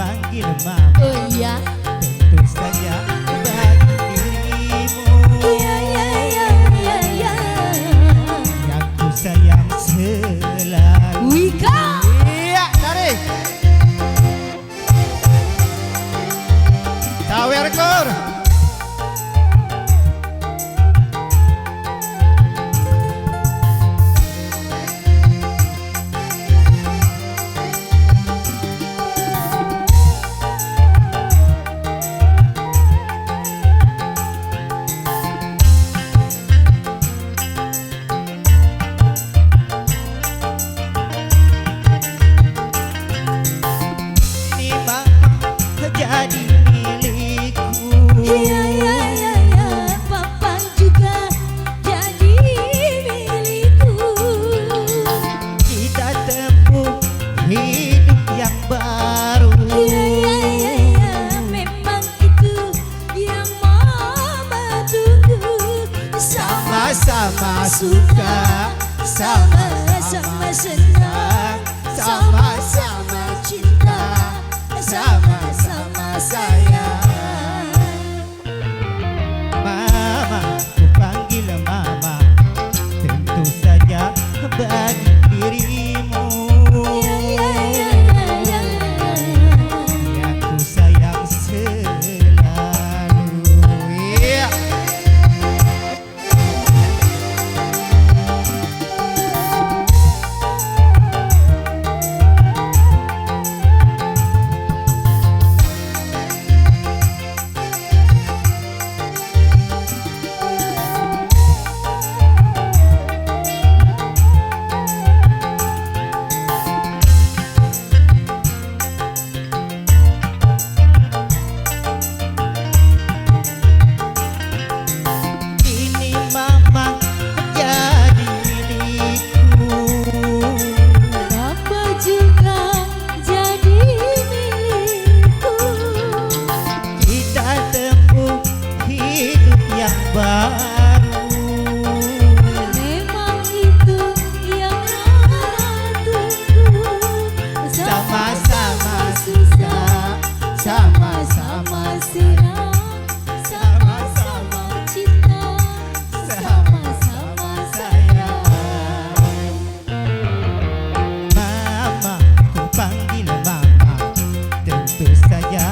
panggil mama. Oh iya. Tentu saja bagi dirimu. Iya iya iya iya iya. Yang ku sayang selalu. Wika. Iya, tarik. Tawer kor. Jadi milikku. Iya iya iya iya. Papa juga jadi milikku. Kita tempuh hidup yang baru. Iya iya iya iya. Memang itu yang mama tunggu. Sama-sama suka, sama-sama senang, sama-sama cinta, sama-sama sayang. Mama, ku panggil mama. Tentu saja bagi dirimu. Iya iya iya iya iya. Yang ku sayang selalu. Iya. Kini mama jadi milikku. Papa juga jadi milikku. Kita tempuh hidup yang baru. Memang itu yang mama tunggu. Sama-sama suka, sama-sama senang, sama-sama cinta, sama-sama sayang. Mama, ku panggil mama. Tentu saja